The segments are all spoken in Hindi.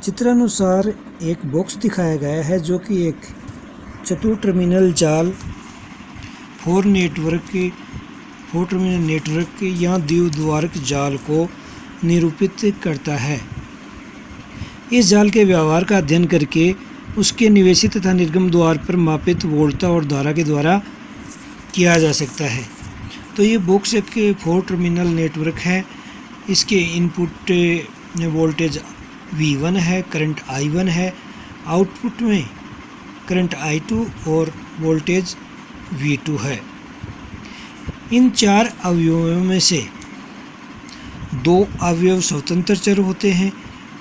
चित्रानुसार एक बॉक्स दिखाया गया है जो कि एक चतुर टर्मिनल जाल 4 टर्मिनल नेटवर्क या द्विद्वारक जाल को निरूपित करता है। इस जाल के व्यवहार का अध्ययन करके उसके निवेशी तथा निर्गम द्वार पर मापित वोल्टता और धारा के द्वारा किया जा सकता है। तो ये बॉक्स एक 4 टर्मिनल नेटवर्क है। इसके इनपुट वोल्टेज V1 है, करंट I1 है, आउटपुट में करंट I2 और वोल्टेज V2 है। इन 4 अवयवों में से 2 अवयव स्वतंत्र चर होते हैं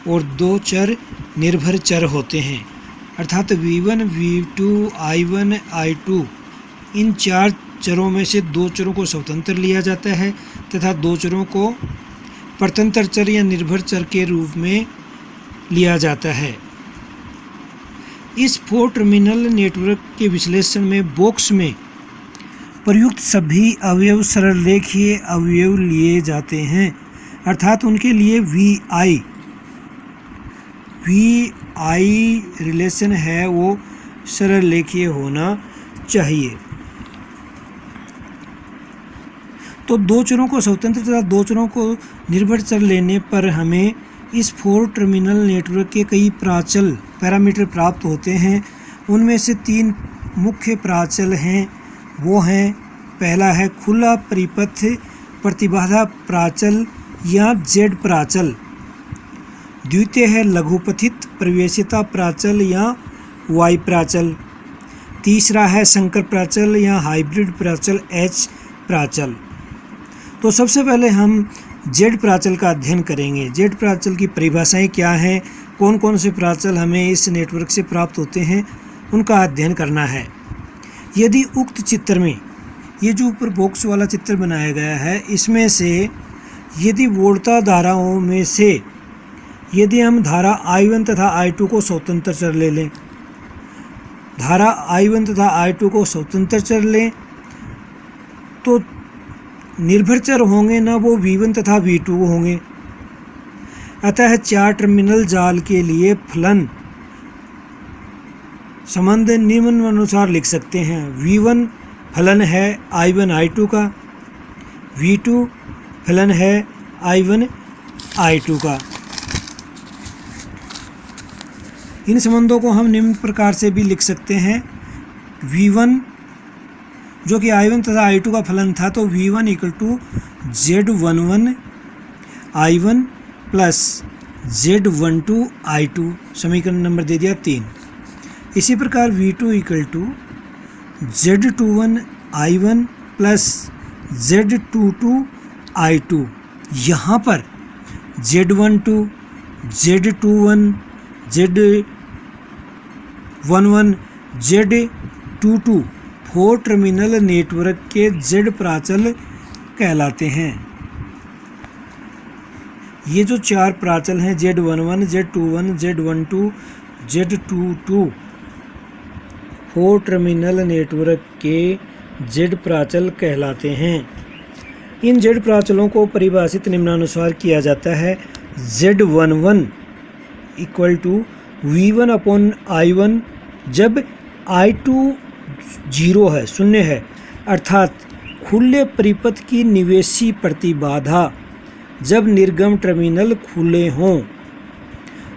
और 2 चर निर्भर चर होते हैं, अर्थात V1, V2, I1, I2 इन 4 चरों में से 2 चरों को स्वतंत्र लिया जाता है तथा 2 चरों को परतंत्र चर या निर्भर चर के रूप में लिया जाता है। इस 4 टर्मिनल नेटवर्क के विश्लेषण में बॉक्स में प्रयुक्त सभी अवयव सरलरेखीय अवयव लिए जाते हैं, अर्थात उनके लिए VI रिलेशन है वो सरलरेखीय होना चाहिए। तो 2 चरों को स्वतंत्र तथा 2 चरों को निर्भर चर लेने पर हमें इस 4 टर्मिनल नेटवर्क के कई पैरामीटर प्राप्त होते हैं। उनमें से 3 मुख्य प्राचल हैं, वो हैं, पहला है खुला परिपथ प्रतिबाधा प्राचल या Z प्राचल, द्वितीय है लघुपथित प्रवेशिता प्राचल या Y प्राचल, तीसरा है संकर प्राचल या हाइब्रिड प्राचल H प्राचल। तो सबसे पहले हम Z प्राचल का अध्ययन करेंगे। Z प्राचल की परिभाषाएं क्या हैं, कौन कौन से प्राचल हमें इस नेटवर्क से प्राप्त होते हैं, उनका अध्ययन करना है। यदि उक्त चित्र में ये जो ऊपर बॉक्स वाला चित्र बनाया गया है, इसमें से यदि वोल्टता धाराओं में से यदि हम धारा I1 तथा I2 को स्वतंत्र चर ले लें, धारा I1 तथा I2 को स्वतंत्र चर लें, तो निर्भर चर होंगे ना वो V1 तथा V2 होंगे। अतः 4 टर्मिनल जाल के लिए फलन संबंध निम्नानुसार लिख सकते हैं। V1 फलन है I1 I2 का, V2 फलन है I1 I2 का। इन संबंधों को हम निम्न प्रकार से भी लिख सकते हैं। V1 जो कि I1 तथा I2 का फलन था, तो V1 equal to Z11 I1 plus Z12 I2, समीकरण नंबर दे दिया 3। इसी प्रकार V2 equal to Z21 I1 plus Z22 I2। यहाँ पर Z12, Z21, Z11, Z22 4 terminal network के Z प्राचल कहलाते हैं। ये जो 4 प्राचल हैं Z11, Z21, Z12, Z22 4 terminal network के Z प्राचल कहलाते हैं। इन Z प्राचलों को परिभाषित निम्नानुसार किया जाता है। Z11 equal to V1 upon I1 जब I2 0 है, शून्य है, अर्थात खुले परिपथ की निवेशी प्रतिबाधा जब निर्गम टर्मिनल खुले हों।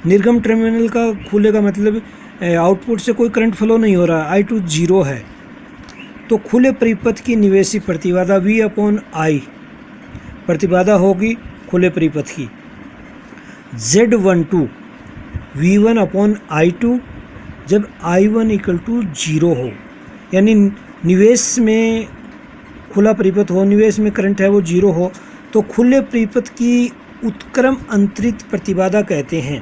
निर्गम टर्मिनल का खुले का मतलब आउटपुट से कोई करंट फ्लो नहीं हो रहा, I2 0 है, तो खुले परिपथ की निवेशी प्रतिबाधा V अपॉन I प्रतिबाधा होगी खुले परिपथ की। Z12 V1 अपॉन I2 जब I1 इक्वल टू 0 हो, यानी निवेश में खुला परिपथ हो, निवेश में करंट है वो 0 हो, तो खुले परिपथ की उत्क्रम अंतरित प्रतिबाधा कहते हैं।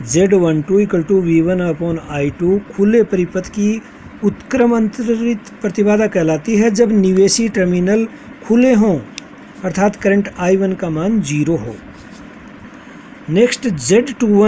Z12 equal to V1 upon I2 खुले परिपथ की उत्क्रम अंतरित प्रतिबाधा कहलाती है जब निवेशी टर्मिनल खुले हों, अर्थात करंट I1 का मान 0 हो। Next Z21